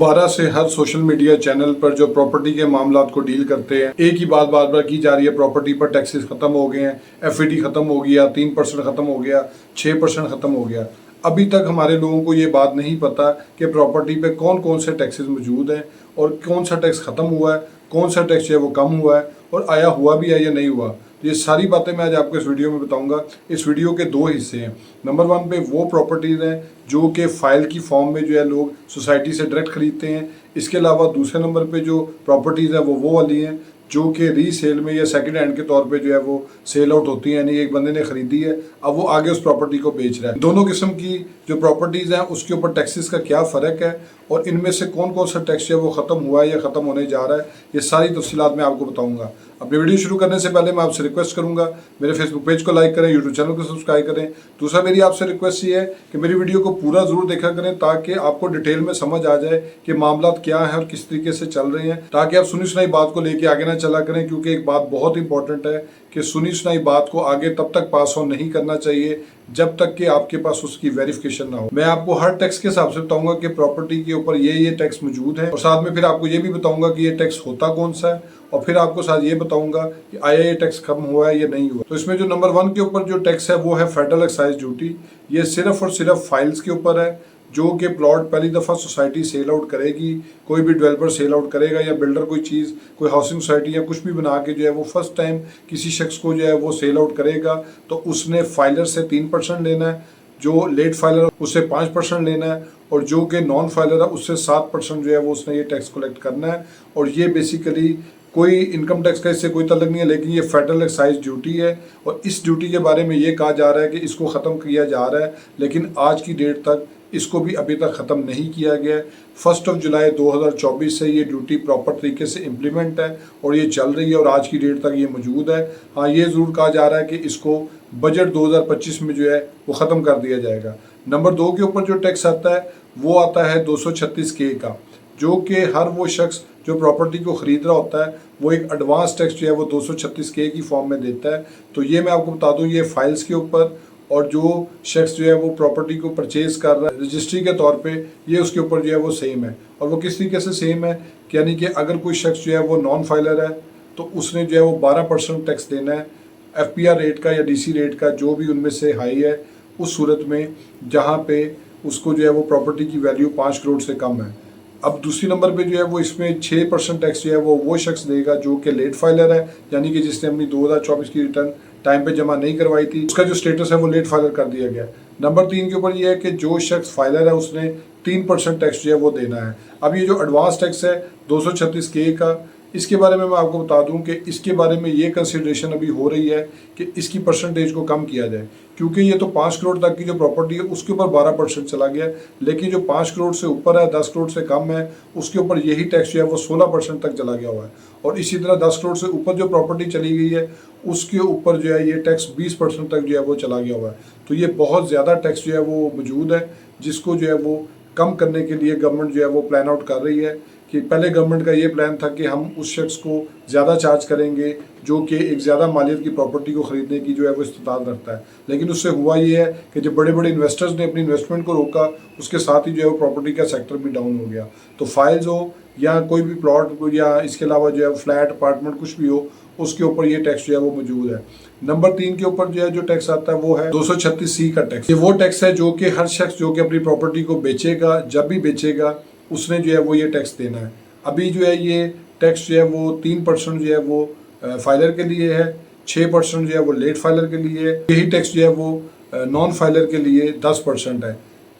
दोबारा से हर social media channel पर जो प्रॉपर्टी के मामला को डील करते हैं, एक ही बात बार बार की जा रही है, प्रॉपर्टी पर टैक्सेस खत्म हो गए हैं, एफईडी खत्म हो गया, 3% खत्म हो गया, 6% खत्म हो गया। अभी तक हमारे लोगों को ये बात नहीं पता कि प्रॉपर्टी पे कौन कौन से टैक्सेस मौजूद हैं और कौन सा टैक्स खत्म हुआ है, कौन सा टैक्स जो है वो कम हुआ है और आया हुआ भी है या नहीं हुआ। तो ये सारी बातें मैं आज आपको इस वीडियो में बताऊंगा। इस वीडियो के दो हिस्से हैं। नंबर 1 पे वो प्रॉपर्टीज़ हैं जो कि फ़ाइल की फॉर्म में जो है लोग सोसाइटी से डायरेक्ट ख़रीदते हैं। इसके अलावा दूसरे नंबर पे जो प्रॉपर्टीज़ हैं वो वाली हैं जो कि रीसेल में या सेकंड हैंड के तौर पे जो है वो सेल आउट होती हैं, यानी एक बंदे ने ख़रीदी है, अब वो आगे उस प्रॉपर्टी को बेच रहा है। दोनों किस्म की जो प्रॉपर्टीज़ हैं उसके ऊपर टैक्सेस का क्या फ़र्क है और इनमें से कौन कौन सा टैक्स है वो ख़त्म हुआ है या ख़त्म होने जा रहा है, ये सारी तफसीलात मैं आपको बताऊँगा। अपनी वीडियो शुरू करने से पहले मैं आपसे रिक्वेस्ट करूँगा, मेरे फेसबुक पेज को लाइक करें, यूट्यूब चैनल को सब्सक्राइब करें। दूसरा मेरी आपसे रिक्वेस्ट ये है कि मेरी वीडियो को पूरा ज़रूर देखा करें ताकि आपको डिटेल में समझ आ जाए कि मामला क्या है और किस तरीके से चल रहे हैं, ताकि आप सुनी सुनाई बात को लेके आगे ना चला करें। क्योंकि एक बात बहुत इंपॉर्टेंट है कि सुनी सुनाई बात को आगे तब तक पास ऑन नहीं करना चाहिए जब तक कि आपके पास उसकी वेरिफिकेशन ना हो। मैं आपको हर टैक्स के हिसाब से बताऊंगा कि प्रॉपर्टी के ऊपर ये टैक्स मौजूद है और साथ में फिर आपको ये भी बताऊंगा कि ये टैक्स होता कौन सा है और फिर आपको साथ ये बताऊंगा कि आया ये टैक्स कम हुआ है या नहीं हुआ। तो इसमें जो नंबर 1 के ऊपर जो टैक्स है वो है फेडरल एक्साइज ड्यूटी। ये सिर्फ और सिर्फ फाइल्स के ऊपर है जो कि प्लॉट पहली दफ़ा सोसाइटी सेल आउट करेगी, कोई भी डेवलपर सेल आउट करेगा या बिल्डर कोई चीज़, कोई हाउसिंग सोसाइटी या कुछ भी बना के जो है वो फर्स्ट टाइम किसी शख्स को जो है वो सेल आउट करेगा तो उसने फाइलर से 3% लेना है, जो लेट फाइलर उससे 5% लेना है और जो कि नॉन फाइलर है उससे 7% जो है वो उसने ये टैक्स कलेक्ट करना है। और ये बेसिकली कोई इनकम टैक्स का इससे कोई तल्लुक नहीं है, लेकिन ये फेडरल एक्साइज ड्यूटी है और इस ड्यूटी के बारे में ये कहा जा रहा है कि इसको ख़त्म किया जा रहा है, लेकिन आज की डेट तक इसको भी अभी तक ख़त्म नहीं किया गया है। 1 जुलाई 2024 से ये ड्यूटी प्रॉपर तरीके से इम्प्लीमेंट है और ये चल रही है और आज की डेट तक ये मौजूद है। हाँ, ये ज़रूर कहा जा रहा है कि इसको बजट 2025 में जो है वो ख़त्म कर दिया जाएगा। नंबर 2 के ऊपर जो टैक्स आता है वो आता है 236K का, जो कि हर वो शख्स जो प्रॉपर्टी को ख़रीद रहा होता है वो एक एडवांस टैक्स जो है वो 236K की फॉर्म में देता है। तो ये मैं आपको बता दूँ, ये फाइल्स के ऊपर और जो शख्स जो है वो प्रॉपर्टी को परचेज कर रहा है रजिस्ट्री के तौर पे, ये उसके ऊपर जो है वो सेम है। और वो किस तरीके से सेम है, यानी कि अगर कोई शख्स जो है वो नॉन फाइलर है तो उसने जो है वो 12% टैक्स देना है FPR रेट का या DC रेट का, जो भी उनमें से हाई है, उस सूरत में जहाँ पे उसको जो है वो प्रॉपर्टी की वैल्यू 5 करोड़ से कम है। अब दूसरी नंबर पे जो है वो इसमें 6% टैक्स जो है वो शख्स देगा जो कि लेट फाइलर है, यानी कि जिसने अपनी 2024 की रिटर्न टाइम पे जमा नहीं करवाई थी, उसका जो स्टेटस है वो लेट फाइलर कर दिया गया। नंबर 3 के ऊपर ये है कि जो शख्स फाइलर है उसने 3% टैक्स जो है वो देना है। अब ये जो एडवांस टैक्स है 236K का, इसके बारे में मैं आपको बता दूं कि इसके बारे में ये कंसिडरेशन अभी हो रही है कि इसकी परसेंटेज को कम किया जाए, क्योंकि ये तो 5 करोड़ तक की जो प्रॉपर्टी है उसके ऊपर 12% चला गया, लेकिन जो 5 करोड़ से ऊपर है, 10 करोड़ से कम है, उसके ऊपर यही टैक्स जो है वो 16% तक चला गया हुआ है। और इसी तरह 10 करोड़ से ऊपर जो प्रॉपर्टी चली गई है उसके ऊपर जो है ये टैक्स 20% तक जो है वो चला गया हुआ है। तो ये बहुत ज़्यादा टैक्स जो है वो मौजूद है, जिसको जो है वो कम करने के लिए गवर्नमेंट जो है वो प्लान आउट कर रही है। कि पहले गवर्नमेंट का ये प्लान था कि हम उस शख्स को ज़्यादा चार्ज करेंगे जो कि एक ज़्यादा मालियत की प्रॉपर्टी को ख़रीदने की जो है वो इस्तेताद रखता है, लेकिन उससे हुआ ये है कि जब बड़े बड़े इन्वेस्टर्स ने अपनी इन्वेस्टमेंट को रोका, उसके साथ ही जो है वो प्रॉपर्टी का सेक्टर भी डाउन हो गया। तो फाइल्स हो या कोई भी प्लॉट या इसके अलावा जो है फ्लैट अपार्टमेंट कुछ भी हो, उसके ऊपर ये टैक्स जो है वो मौजूद है। नंबर 3 के ऊपर जो है जो टैक्स आता है वो है 236C का टैक्स। ये वो टैक्स है जो कि हर शख्स जो कि अपनी प्रॉपर्टी को बेचेगा, जब भी बेचेगा उसने जो है वो ये टैक्स देना है। अभी जो है ये टैक्स जो है वो 3% जो है वो फाइलर के लिए है, 6% जो है वो लेट फाइलर के लिए है, यही टैक्स जो है वो नॉन फाइलर के लिए 10% है।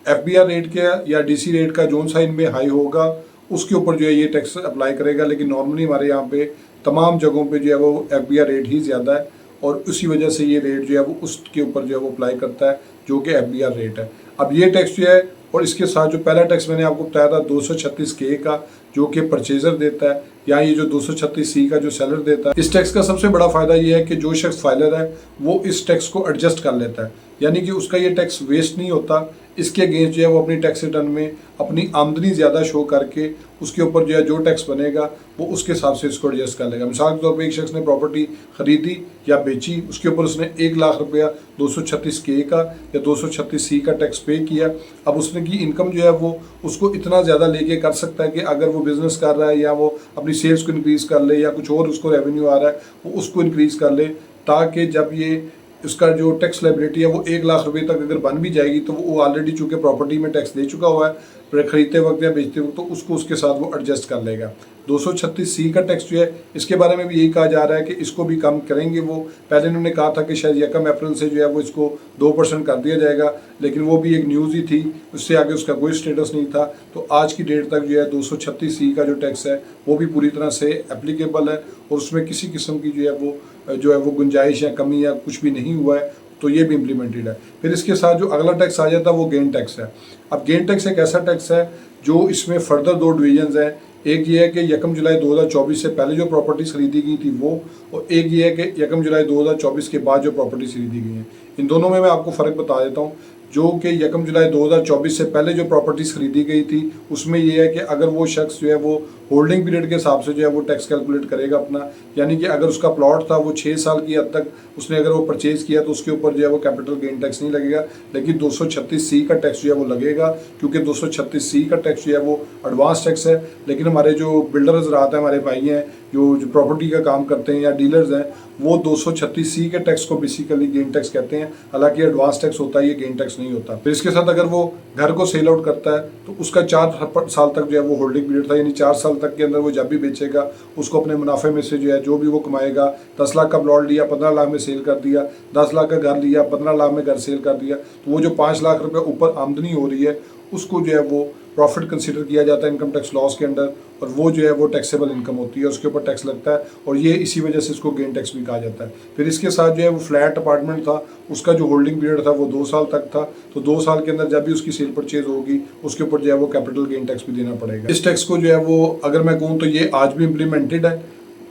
FBR रेट का या DC रेट का जोन सा इनमें हाई होगा उसके ऊपर जो है ये टैक्स अप्लाई करेगा, लेकिन नॉर्मली हमारे यहाँ पे तमाम जगहों पे जो है वो FBR रेट ही ज़्यादा है और उसी वजह से ये रेट जो है वो उसके ऊपर जो है वो अप्लाई करता है जो कि FBR रेट है। अब ये टैक्स जो है और इसके साथ जो पहला टैक्स मैंने आपको बताया था 236K का, जो कि परचेजर देता है, या ये जो 236C का जो सेलर देता है। इस टैक्स का सबसे बड़ा फ़ायदा ये है कि जो शख्स फाइलर है वो इस टैक्स को एडजस्ट कर लेता है, यानी कि उसका ये टैक्स वेस्ट नहीं होता। इसके अगेंस्ट जो है वो अपनी टैक्स रिटर्न में अपनी आमदनी ज़्यादा शो करके उसके ऊपर जो है जो टैक्स बनेगा वो उसके हिसाब से इसको एडजस्ट कर लेगा। मिसाल के तौर पर एक शख्स ने प्रॉपर्टी खरीदी या बेची, उसके ऊपर उसने 1,00,000 रुपया 236K का या 236C का टैक्स पे किया। अब उसने की इनकम जो है वो उसको इतना ज़्यादा लेके कर सकता है कि अगर वो बिज़नेस कर रहा है या वो अपनी सेल्स को इंक्रीज़ कर ले या कुछ और उसको रेवेन्यू आ रहा है वो उसको इंक्रीज़ कर ले, ताकि जब ये उसका जो टैक्स लायबिलिटी है वो 1,00,000 रुपये तक अगर बन भी जाएगी तो वो ऑलरेडी चूँकि प्रॉपर्टी में टैक्स दे चुका हुआ है खरीदते वक्त या बेचते वक्त, तो उसको उसके साथ वो एडजस्ट कर लेगा। 236C का टैक्स जो है इसके बारे में भी यही कहा जा रहा है कि इसको भी कम करेंगे वो। पहले इन्होंने कहा था कि शायद 1 अप्रैल से जो है वो इसको 2% कर दिया जाएगा, लेकिन वो भी एक न्यूज़ ही थी, उससे आगे उसका कोई स्टेटस नहीं था। तो आज की डेट तक जो है 236C का जो टैक्स है वो भी पूरी तरह से एप्लीकेबल है और उसमें किसी किस्म की जो है वो गुंजाइश या कमी या कुछ भी नहीं हुआ है, तो ये भी इम्प्लीमेंटेड है। फिर इसके साथ जो अगला टैक्स आ जाता है वो गेन टैक्स है। अब गेन टैक्स एक ऐसा टैक्स है जो इसमें फर्दर 2 डिवीजन्स हैं। एक ये है कि 1 जुलाई 2024 से पहले जो प्रॉपर्टीज खरीदी गई थी वो, और एक ये है कि 1 जुलाई 2024 के बाद जो प्रॉपर्टीज खरीदी गई हैं। इन दोनों में मैं आपको फ़र्क बता देता हूँ। जो कि 1 जुलाई 2024 से पहले जो प्रॉपर्टीज़ खरीदी गई थी उसमें ये है कि अगर वो शख्स जो है वो होल्डिंग पीरियड के हिसाब से जो है वो टैक्स कैलकुलेट करेगा अपना, यानी कि अगर उसका प्लॉट था वो 6 साल की हद तक उसने अगर वो परचेज़ किया तो उसके ऊपर जो है वो कैपिटल गेन टैक्स नहीं लगेगा, लेकिन 236C का टैक्स जो है वो लगेगा, क्योंकि 236C का टैक्स जो है वो एडवांस टैक्स है। लेकिन हमारे जो बिल्डर हज़रात हैं, हमारे भाई हैं जो प्रॉपर्टी का काम करते हैं या डीलर्स हैं, वो 236C के टैक्स को बेसिकली गेन टैक्स कहते हैं। हालांकि एडवांस टैक्स होता है, ये गेन टैक्स नहीं होता। फिर इसके साथ अगर वो घर को सेल आउट करता है तो उसका 4 साल तक जो है वो होल्डिंग पीरियड था, यानी 4 साल तक के अंदर वो जब भी बेचेगा उसको अपने मुनाफे में से जो है जो भी वो कमाएगा, 10 लाख का प्लॉट लिया 15 लाख में सेल कर दिया, 10 लाख का घर लिया 15 लाख में घर सेल कर दिया, तो वो जो 5 लाख रुपये ऊपर आमदनी हो रही है उसको जो है वो प्रॉफिट कंसीडर किया जाता है इनकम टैक्स लॉस के अंडर, और वो जो है वो टैक्सेबल इनकम होती है, उसके ऊपर टैक्स लगता है, और ये इसी वजह से इसको गेन टैक्स भी कहा जाता है। फिर इसके साथ जो है वो फ्लैट अपार्टमेंट था, उसका जो होल्डिंग पीरियड था वो 2 साल तक था, तो 2 साल के अंदर जब भी उसकी सेल परचेज होगी उसके ऊपर जो है वो कैपिटल गेन टैक्स भी देना पड़ेगा। इस टैक्स को जो है वो अगर मैं कहूँ तो ये आज भी इम्प्लीमेंटेड है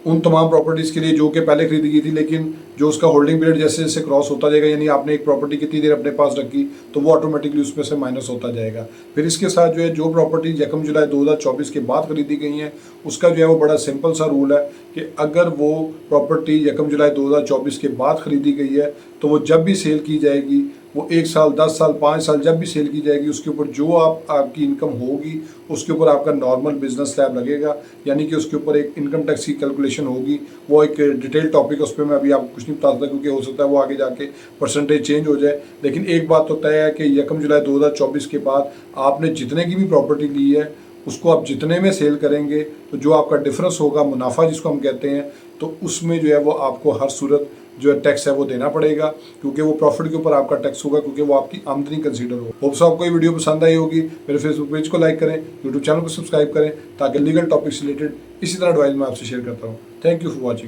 उन तमाम प्रॉपर्टीज़ के लिए जो कि पहले खरीदी गई थी, लेकिन जो उसका होल्डिंग पीरियड जैसे जैसे क्रॉस होता जाएगा, यानी आपने एक प्रॉपर्टी कितनी देर अपने पास रखी तो वो ऑटोमेटिकली उसमें से माइनस होता जाएगा। फिर इसके साथ जो है जो प्रॉपर्टी 1 जुलाई 2024 के बाद खरीदी गई हैं उसका जो है वो बड़ा सिंपल सा रूल है कि अगर वो प्रॉपर्टी 1 जुलाई 2024 के बाद खरीदी गई है तो वो जब भी सेल की जाएगी, वो 1 साल 10 साल 5 साल जब भी सेल की जाएगी, उसके ऊपर जो आपकी इनकम होगी उसके ऊपर आपका नॉर्मल बिजनेस स्लैब लगेगा, यानी कि उसके ऊपर एक इनकम टैक्स की कैलकुलेशन होगी। वो एक डिटेल टॉपिक है, उस पर मैं अभी आपको कुछ नहीं बता सकता क्योंकि हो सकता है वो आगे जाके परसेंटेज चेंज हो जाए। लेकिन एक बात तो तय है कि 1 जुलाई 2024 के बाद आपने जितने की भी प्रॉपर्टी ली है उसको आप जितने में सेल करेंगे तो जो आपका डिफरेंस होगा, मुनाफा जिसको हम कहते हैं, तो उसमें जो है वो आपको हर सूरत जो है टैक्स है वो देना पड़ेगा, क्योंकि वो प्रॉफिट के ऊपर आपका टैक्स होगा, क्योंकि वो आपकी आमदनी कंसीडर हो। होप सो आपको ये वीडियो पसंद आई होगी। मेरे फेसबुक पेज को लाइक करें, यूट्यूब चैनल को सब्सक्राइब करें, ताकि लीगल टॉपिक से रिलेटेड इसी तरह एडवाइस मैं आपसे शेयर करता हूँ। Thank you for watching.